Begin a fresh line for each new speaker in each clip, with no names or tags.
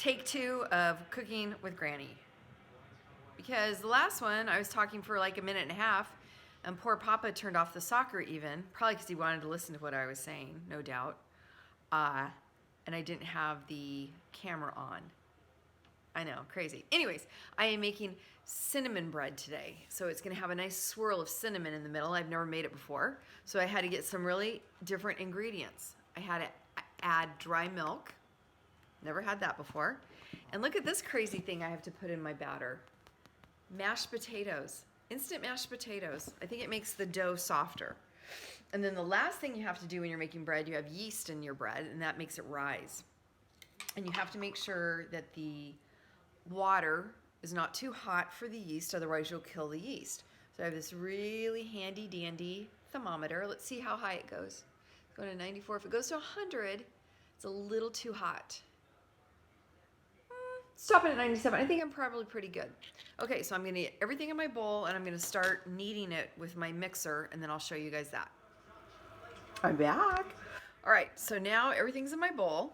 Take 2 of cooking with Granny. Because the last one, I was talking for like a minute and a half, and poor Papa turned off the soccer even, probably because he wanted to listen to what I was saying, no doubt. And I didn't have the camera on. I know, crazy. Anyways, I am making cinnamon bread today. So it's gonna have a nice swirl of cinnamon in the middle. I've never made it before. So I had to get some really different ingredients. I had to add dry milk. Never had that before. And look at this crazy thing I have to put in my batter. Mashed potatoes, instant mashed potatoes. I think it makes the dough softer. And then the last thing you have to do when you're making bread, you have yeast in your bread, and that makes it rise. And you have to make sure that the water is not too hot for the yeast, otherwise you'll kill the yeast. So I have this really handy dandy thermometer. Let's see how high it goes. It's going to 94. If it goes to 100, it's a little too hot. Stop it at 97. I think I'm probably pretty good. Okay, so I'm going to get everything in my bowl, and I'm going to start kneading it with my mixer, and then I'll show you guys that. I'm back. All right, so now everything's in my bowl,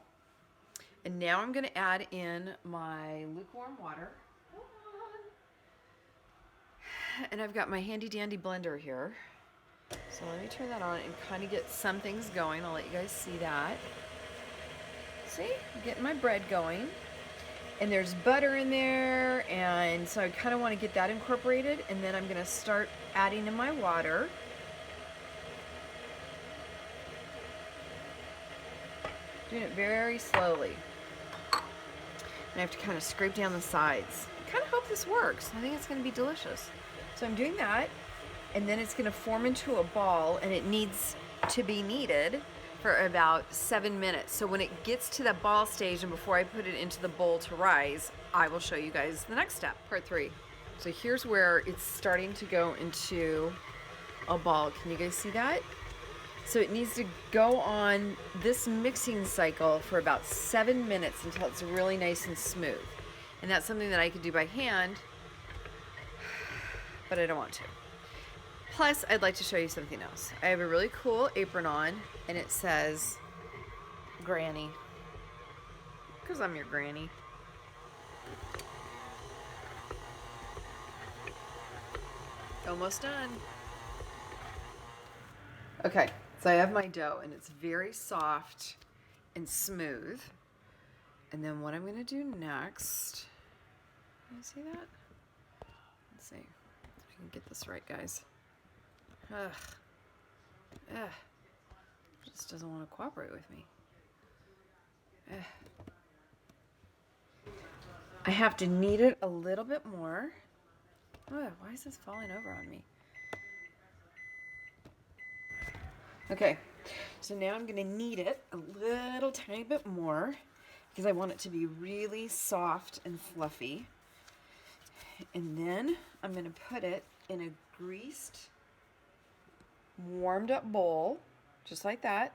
and now I'm going to add in my lukewarm water. And I've got my handy dandy blender here. So let me turn that on and kind of get some things going. I'll let you guys see that. See, I'm getting my bread going. And there's butter in there, and so I kind of want to get that incorporated, and then I'm going to start adding in my water. Doing it very slowly. And I have to kind of scrape down the sides. I kind of hope this works. I think it's going to be delicious. So I'm doing that, and then it's going to form into a ball, and it needs to be kneaded for about 7 minutes. So when it gets to that ball stage and before I put it into the bowl to rise, I will show you guys the next step, part 3. So here's where it's starting to go into a ball. Can you guys see that? So it needs to go on this mixing cycle for about 7 minutes until it's really nice and smooth. And that's something that I could do by hand, but I don't want to. Plus, I'd like to show you something else. I have a really cool apron on, and it says Granny, because I'm your granny. Almost done. Okay, so I have my dough, and it's very soft and smooth. And then what I'm going to do next, can you see that? Let's see if I can get this right, guys. Ugh. Just doesn't want to cooperate with me. I have to knead it a little bit more. Why is this falling over on me? Okay, so now I'm going to knead it a little tiny bit more because I want it to be really soft and fluffy. And then I'm going to put it in a greased, warmed up bowl, just like that.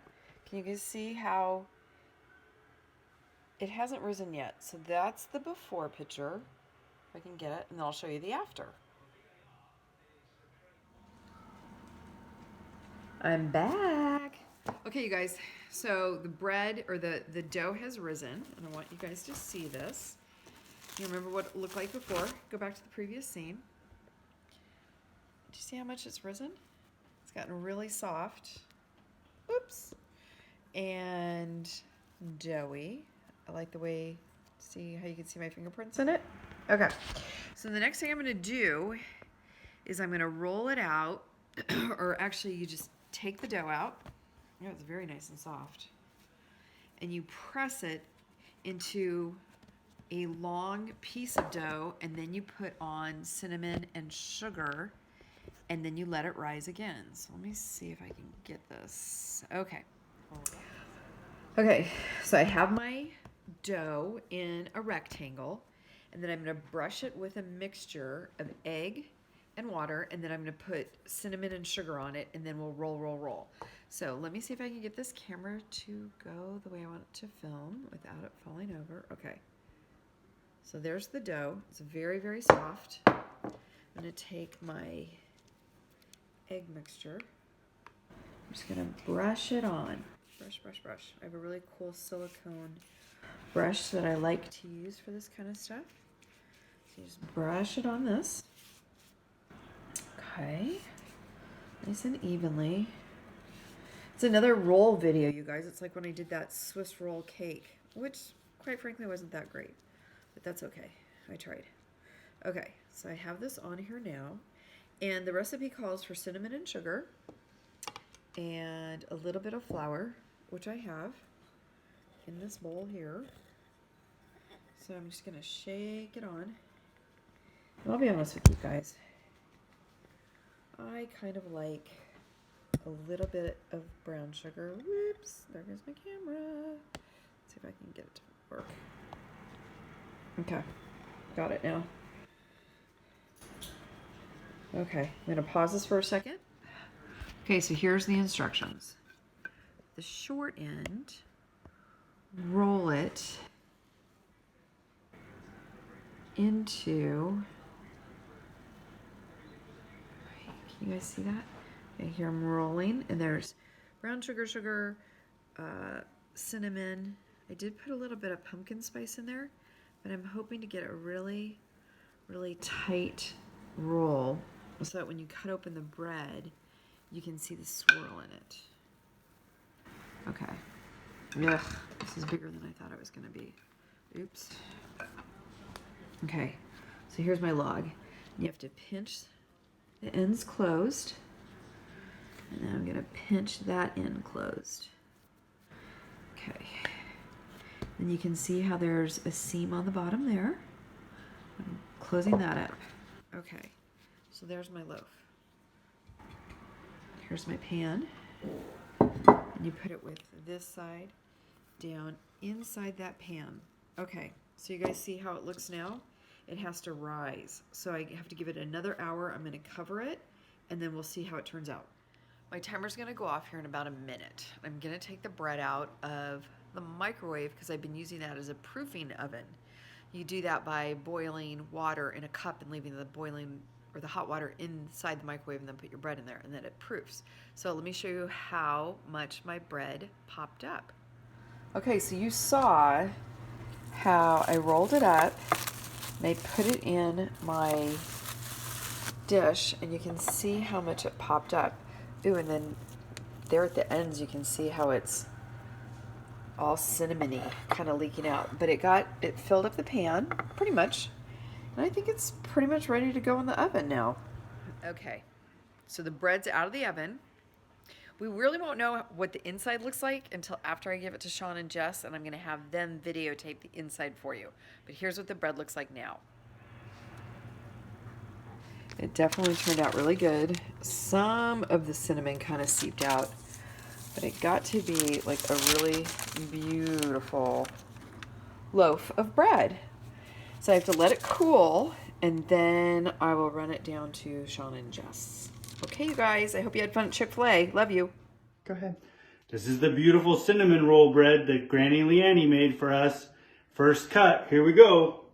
Can you guys see how it hasn't risen yet? So that's the before picture, if I can get it, and then I'll show you the after. I'm back. Okay, you guys, so the bread or the dough has risen, and I want you guys to see this. You remember what it looked like before? Go back to the previous scene. Do you see how much it's risen? It's gotten really soft. Oops. And doughy. I like the way, see how you can see my fingerprints in it? Okay. So the next thing I'm going to do is I'm going to roll it out, or actually you just take the dough out. Oh, it's very nice and soft. And you press it into a long piece of dough, and then you put on cinnamon and sugar, and then you let it rise again. So let me see if I can get this. Okay. Okay, so I have my dough in a rectangle, and then I'm going to brush it with a mixture of egg and water, and then I'm going to put cinnamon and sugar on it, and then we'll roll. So let me see if I can get this camera to go the way I want it to film without it falling over. Okay. So there's the dough. It's very, very soft. I'm going to take my egg mixture. I'm just going to brush it on. Brush. I have a really cool silicone brush that I like to use for this kind of stuff. So you just brush it on this. Okay. Nice and evenly. It's another roll video, you guys. It's like when I did that Swiss roll cake, which quite frankly wasn't that great, but that's okay. I tried. Okay, so I have this on here now, and the recipe calls for cinnamon and sugar and a little bit of flour, which I have in this bowl here. So I'm just gonna shake it on. And I'll be honest with you guys, I kind of like a little bit of brown sugar. Whoops, there goes my camera. Let's see if I can get it to work. Okay, got it now. Okay, I'm gonna pause this for a second. Okay, so here's the instructions. The short end, roll it into, can you guys see that? Okay, here I'm rolling, and there's brown sugar, cinnamon. I did put a little bit of pumpkin spice in there, but I'm hoping to get a really, really tight roll so that when you cut open the bread, you can see the swirl in it. Okay. Ugh, this is bigger than I thought it was going to be. Oops. Okay, so here's my log. You have to pinch the ends closed, and then I'm going to pinch that end closed. Okay. And you can see how there's a seam on the bottom there. I'm closing that up. Okay, so there's my loaf. Here's my pan. And you put it with this side down inside that pan. Okay, so you guys see how it looks now? It has to rise. So I have to give it another hour. I'm going to cover it, and then we'll see how it turns out. My timer's going to go off here in about a minute. I'm going to take the bread out of the microwave because I've been using that as a proofing oven. You do that by boiling water in a cup and leaving the boiling or the hot water inside the microwave, and then put your bread in there, and then it proofs. So let me show you how much my bread popped up. Okay, so you saw how I rolled it up and I put it in my dish, and you can see how much it popped up. Ooh, and then there at the ends you can see how it's all cinnamony, kind of leaking out. But it filled up the pan pretty much. And I think it's pretty much ready to go in the oven now. Okay, so the bread's out of the oven. We really won't know what the inside looks like until after I give it to Sean and Jess, and I'm going to have them videotape the inside for you. But here's what the bread looks like now. It definitely turned out really good. Some of the cinnamon kind of seeped out, but it got to be like a really beautiful loaf of bread. So I have to let it cool, and then I will run it down to Sean and Jess. Okay, you guys, I hope you had fun at Chick-fil-A. Love you.
Go ahead. This is the beautiful cinnamon roll bread that Granny and Leanne made for us. First cut, here we go.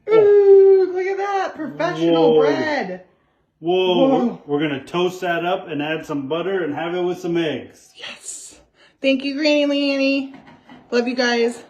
Ooh, look at that, professional bread.
Whoa. We're going to toast that up and add some butter and have it with some eggs.
Yes. Thank you, Granny Leanne. Love you guys.